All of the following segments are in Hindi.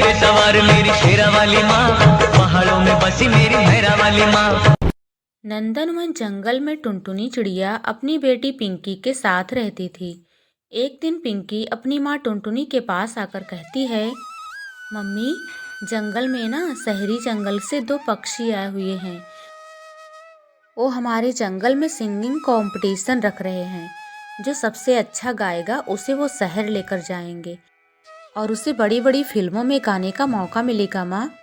पे सवार मेरी शेरा वाली माँ, पहाड़ों में बसी मेरी मेहरा वाली माँ। नंदनवन जंगल में टुनटुनी चिड़िया अपनी बेटी पिंकी के साथ रहती थी। एक दिन पिंकी अपनी माँ टुनटुनी के पास आकर कहती है, मम्मी, जंगल में ना शहरी जंगल से दो पक्षी आए हुए हैं। वो हमारे जंगल में सिंगिंग कंपटीशन रख रहे हैं। जो सबसे अच्छा गाएगा उसे वो शहर लेकर जाएंगे और उसे बड़ी बड़ी फिल्मों में गाने का मौका मिलेगा। माँ,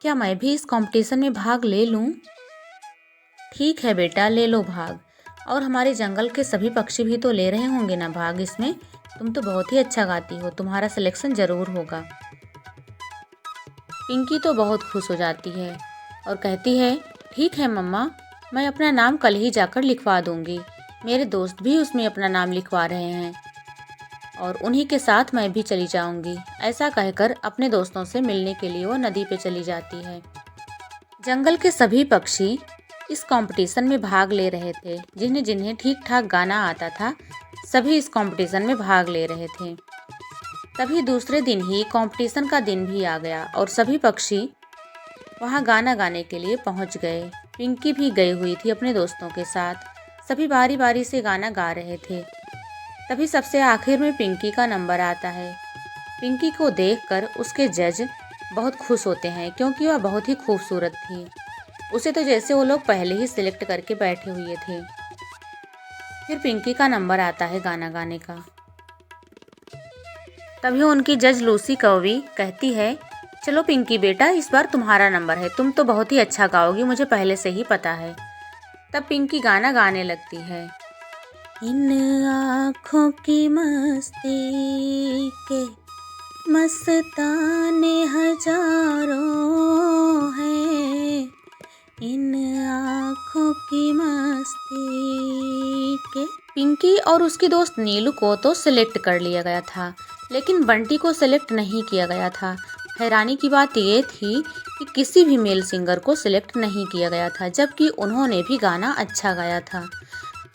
क्या मैं भी इस कंपटीशन में भाग ले लूँ? ठीक है बेटा, ले लो भाग। और हमारे जंगल के सभी पक्षी भी तो ले रहे होंगे ना भाग इसमें। तुम तो बहुत ही अच्छा गाती हो, तुम्हारा सिलेक्शन जरूर होगा। पिंकी तो बहुत खुश हो जाती है और कहती है, ठीक है मम्मा, मैं अपना नाम कल ही जाकर लिखवा दूंगी। मेरे दोस्त भी उसमें अपना नाम लिखवा रहे हैं और उन्हीं के साथ मैं भी चली जाऊंगी। ऐसा कहकर अपने दोस्तों से मिलने के लिए वो नदी पे चली जाती है। जंगल के सभी पक्षी इस कंपटीशन में भाग ले रहे थे। जिन्हें जिन्हें ठीक ठाक गाना आता था, सभी इस कंपटीशन में भाग ले रहे थे। तभी दूसरे दिन ही कंपटीशन का दिन भी आ गया और सभी पक्षी वहां गाना गाने के लिए पहुंच गए। पिंकी भी गई हुई थी अपने दोस्तों के साथ। सभी बारी बारी से गाना गा रहे थे। तभी सबसे आखिर में पिंकी का नंबर आता है। पिंकी को देखकर उसके जज बहुत खुश होते हैं क्योंकि वह बहुत ही खूबसूरत थी। उसे तो जैसे वो लोग पहले ही सिलेक्ट करके बैठे हुए थे। फिर पिंकी का नंबर आता है गाना गाने का। तभी उनकी जज लूसी कौवी कहती है, चलो पिंकी बेटा, इस बार तुम्हारा नंबर है। तुम तो बहुत ही अच्छा गाओगी, मुझे पहले से ही पता है। तब पिंकी गाना गाने लगती है। इन आँखों की मस्ती के मस्ताने हजारों हैं, इन आँखों की मस्ती के। पिंकी और उसकी दोस्त नीलू को तो सिलेक्ट कर लिया गया था, लेकिन बंटी को सिलेक्ट नहीं किया गया था। हैरानी की बात ये थी कि किसी भी मेल सिंगर को सिलेक्ट नहीं किया गया था, जबकि उन्होंने भी गाना अच्छा गाया था।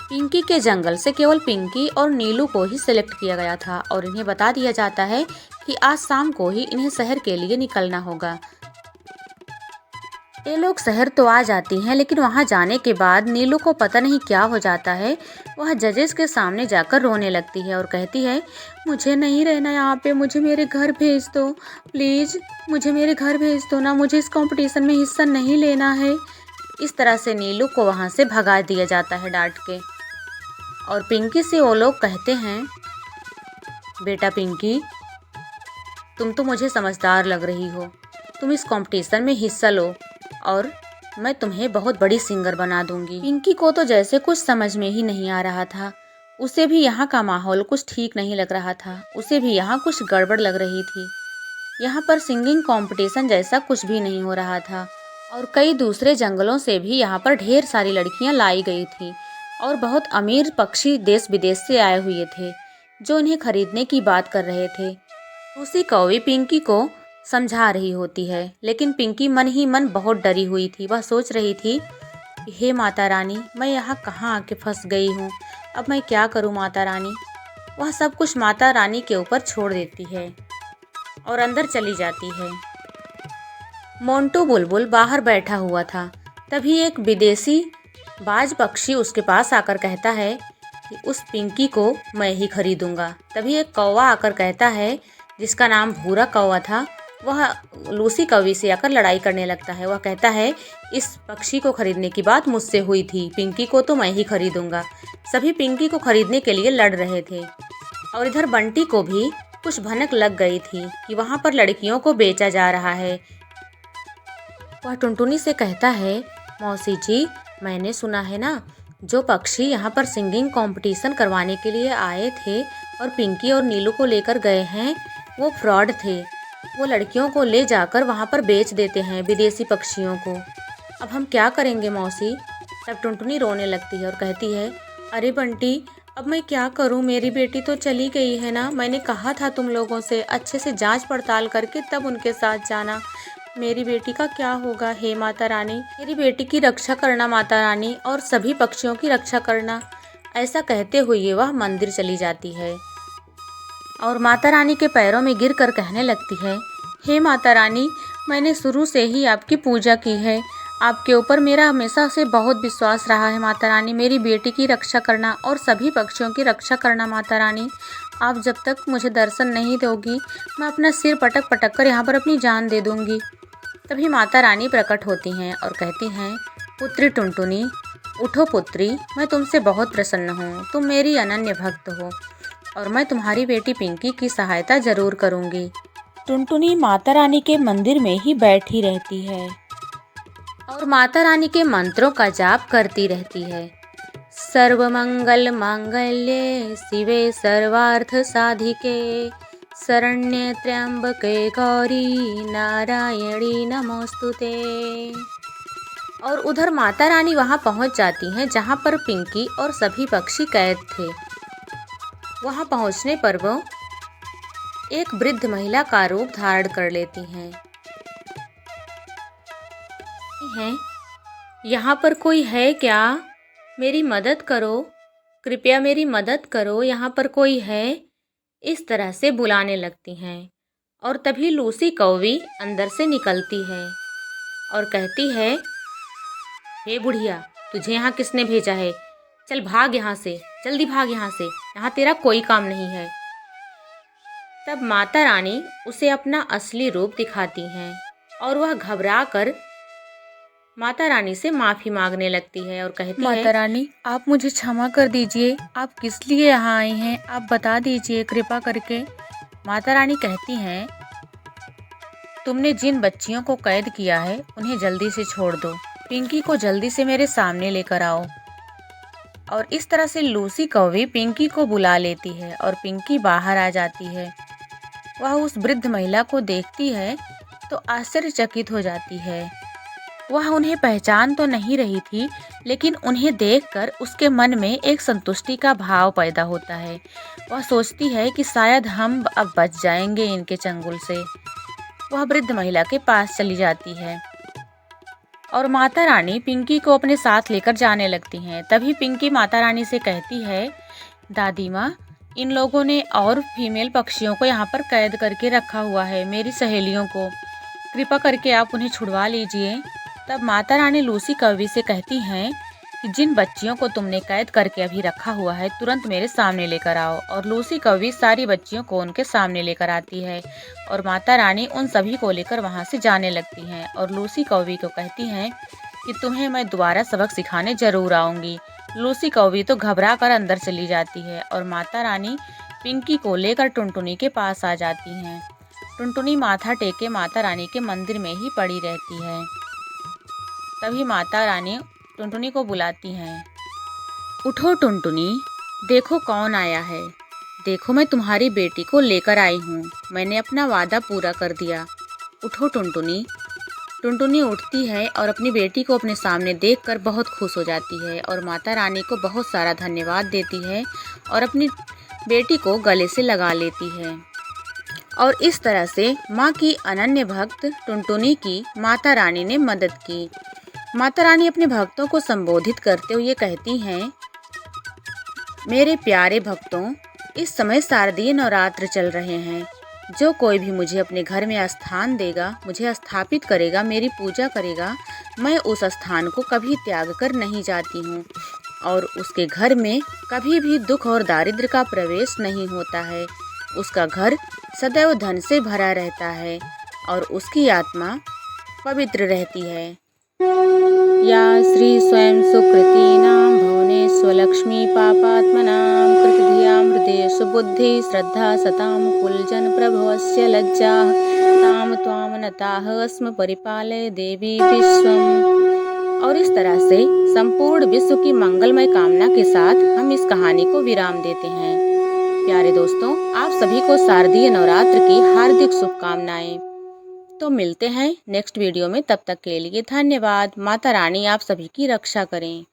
पिंकी के जंगल से केवल पिंकी और नीलू को ही सिलेक्ट किया गया था और इन्हें बता दिया जाता है कि आज शाम को ही इन्हें शहर के लिए निकलना होगा। ये लोग शहर तो आ जाती हैं, लेकिन वहां जाने के बाद नीलू को पता नहीं क्या हो जाता है। वह जजेस के सामने जाकर रोने लगती है और कहती है, मुझे नहीं रहना यहाँ पे, मुझे मेरे घर भेज दो प्लीज़, मुझे मेरे घर भेज दो ना, मुझे इस कंपटीशन में हिस्सा नहीं लेना है। इस तरह से नीलू को वहाँ से भगा दिया जाता है डांट के। और पिंकी से वो लोग कहते हैं, बेटा पिंकी, तुम तो मुझे समझदार लग रही हो, तुम इस कंपटीशन में हिस्सा लो और मैं तुम्हें बहुत बड़ी सिंगर बना दूंगी। पिंकी को तो जैसे कुछ समझ में ही नहीं आ रहा था। उसे भी यहाँ का माहौल कुछ ठीक नहीं लग रहा था। उसे भी यहाँ कुछ गड़बड़ लग रही थी। यहाँ पर सिंगिंग कंपटीशन जैसा कुछ भी नहीं हो रहा था और कई दूसरे जंगलों से भी यहाँ पर ढेर सारी लड़कियाँ लाई गई थी और बहुत अमीर पक्षी देश विदेश से आए हुए थे जो इन्हें खरीदने की बात कर रहे थे। उसी कौवी पिंकी को समझा रही होती है, लेकिन पिंकी मन ही मन बहुत डरी हुई थी। वह सोच रही थी, हे माता रानी, मैं यहाँ कहाँ आके फंस गई हूँ, अब मैं क्या करूँ माता रानी। वह सब कुछ माता रानी के ऊपर छोड़ देती है और अंदर चली जाती है। मोंटू बुलबुल बाहर बैठा हुआ था। तभी एक विदेशी बाज पक्षी उसके पास आकर कहता है कि उस पिंकी को मैं ही खरीदूंगा। तभी एक कौवा आकर कहता है, जिसका नाम भूरा कौवा था, वह लूसी कौवी से आकर लड़ाई करने लगता है। वह कहता है, इस पक्षी को खरीदने की बात मुझसे हुई थी, पिंकी को तो मैं ही खरीदूंगा। सभी पिंकी को खरीदने के लिए लड़ रहे थे और इधर बंटी को भी कुछ भनक लग गई थी कि वहाँ पर लड़कियों को बेचा जा रहा है। वह टुनटुनी से कहता है, मौसी जी, मैंने सुना है ना, जो पक्षी यहाँ पर सिंगिंग कंपटीशन करवाने के लिए आए थे और पिंकी और नीलू को लेकर गए हैं, वो फ्रॉड थे। वो लड़कियों को ले जाकर वहाँ पर बेच देते हैं विदेशी पक्षियों को। अब हम क्या करेंगे मौसी। तब टुनटुनी रोने लगती है और कहती है, अरे बंटी, अब मैं क्या करूँ, मेरी बेटी तो चली गई है ना। मैंने कहा था तुम लोगों से अच्छे से जांच पड़ताल करके तब उनके साथ जाना। मेरी बेटी का क्या होगा। हे माता रानी, मेरी बेटी की रक्षा करना माता रानी, और सभी पक्षियों की रक्षा करना। ऐसा कहते हुए वह मंदिर चली जाती है और माता रानी के पैरों में गिरकर कहने लगती है, हे माता रानी, मैंने शुरू से ही आपकी पूजा की है। आपके ऊपर मेरा हमेशा से बहुत विश्वास रहा है माता रानी। मेरी बेटी की रक्षा करना और सभी पक्षियों की रक्षा करना माता रानी। आप जब तक मुझे दर्शन नहीं दोगी, मैं अपना सिर पटक पटक कर यहाँ पर अपनी जान दे दूँगी। तभी माता रानी प्रकट होती हैं और कहती हैं, पुत्री टुनटुनी, उठो पुत्री, मैं तुमसे बहुत प्रसन्न हूँ। तुम मेरी अनन्य भक्त हो और मैं तुम्हारी बेटी पिंकी की सहायता जरूर करूँगी। टुनटुनी माता रानी के मंदिर में ही बैठी रहती है और माता रानी के मंत्रों का जाप करती रहती है। सर्वमंगल मांगल्ये शिवे सर्वार्थ साधिके शरण्ये त्र्यंबके गौरी नारायणी नमोस्तुते। और उधर माता रानी वहां पहुंच जाती हैं जहां पर पिंकी और सभी पक्षी कैद थे। वहां पहुंचने पर वो एक वृद्ध महिला का रूप धारण कर लेती हैं। यहाँ पर कोई है क्या? मेरी मदद करो, कृपया मेरी मदद करो, यहाँ पर कोई है? इस तरह से बुलाने लगती हैं। और तभी लूसी कौवी अंदर से निकलती है और कहती है, हे बुढ़िया, तुझे यहाँ किसने भेजा है? चल भाग यहाँ से, जल्दी भाग यहाँ से, यहाँ तेरा कोई काम नहीं है। तब माता रानी उसे अपना असली रूप दिखाती हैं और वह घबरा कर माता रानी से माफ़ी मांगने लगती है और कहती है, माता रानी, आप मुझे क्षमा कर दीजिए। आप किस लिए यहाँ आई हैं? आप बता दीजिए कृपा करके। माता रानी कहती हैं, तुमने जिन बच्चियों को कैद किया है उन्हें जल्दी से छोड़ दो। पिंकी को जल्दी से मेरे सामने लेकर आओ। और इस तरह से लूसी कौवी पिंकी को बुला लेती है और पिंकी बाहर आ जाती है। वह उस वृद्ध महिला को देखती है तो आश्चर्यचकित हो जाती है। वह उन्हें पहचान तो नहीं रही थी, लेकिन उन्हें देखकर उसके मन में एक संतुष्टि का भाव पैदा होता है। वह सोचती है कि शायद हम अब बच जाएंगे इनके चंगुल से। वह वृद्ध महिला के पास चली जाती है और माता रानी पिंकी को अपने साथ लेकर जाने लगती हैं। तभी पिंकी माता रानी से कहती है, दादी माँ, इन लोगों ने और फीमेल पक्षियों को यहाँ पर कैद करके रखा हुआ है, मेरी सहेलियों को। कृपा करके आप उन्हें छुड़वा लीजिए। तब माता रानी लूसी कौवी से कहती हैं कि जिन बच्चियों को तुमने कैद करके अभी रखा हुआ है, तुरंत मेरे सामने लेकर आओ। और लूसी कौवी सारी बच्चियों को उनके सामने लेकर आती है और माता रानी उन सभी को लेकर वहाँ से जाने लगती हैं और लूसी कौवी को कहती हैं कि तुम्हें मैं दोबारा सबक सिखाने जरूर आऊँगी। लूसी कौवी तो घबरा कर अंदर चली जाती है और माता रानी पिंकी को लेकर टुनटुनी के पास आ जाती हैं। टुनटुनी माथा टेके माता रानी के मंदिर में ही पड़ी रहती है। तभी माता रानी टुनटुनी को बुलाती हैं, उठो टुनटुनी, देखो कौन आया है। देखो, मैं तुम्हारी बेटी को लेकर आई हूँ। मैंने अपना वादा पूरा कर दिया। उठो टुनटुनी। टुनटुनी उठती है और अपनी बेटी को अपने सामने देखकर बहुत खुश हो जाती है और माता रानी को बहुत सारा धन्यवाद देती है और अपनी बेटी को गले से लगा लेती है। और इस तरह से माँ की अनन्य भक्त टुनटुनी की माता रानी ने मदद की। माता रानी अपने भक्तों को संबोधित करते हुए कहती हैं, मेरे प्यारे भक्तों, इस समय शारदीय नवरात्र चल रहे हैं। जो कोई भी मुझे अपने घर में स्थान देगा, मुझे स्थापित करेगा, मेरी पूजा करेगा, मैं उस स्थान को कभी त्याग कर नहीं जाती हूँ और उसके घर में कभी भी दुख और दारिद्र्य का प्रवेश नहीं होता है। उसका घर सदैव धन से भरा रहता है और उसकी आत्मा पवित्र रहती है। या श्री स्वयं सुकृतीनां भुवने स्वलक्ष्मी पापात्मनां कृतधियां हृदय सुबुद्धि श्रद्धा सतां कुलजन प्रभवस्य लज्जा ताम त्वाम नताः अस्म परिपालय देवी विश्वम। और इस तरह से संपूर्ण विश्व की मंगलमय कामना के साथ हम इस कहानी को विराम देते हैं। प्यारे दोस्तों, आप सभी को शारदीय नवरात्र की हार्दिक शुभकामनाएं। तो मिलते हैं नेक्स्ट वीडियो में, तब तक के लिए धन्यवाद। माता रानी आप सभी की रक्षा करें।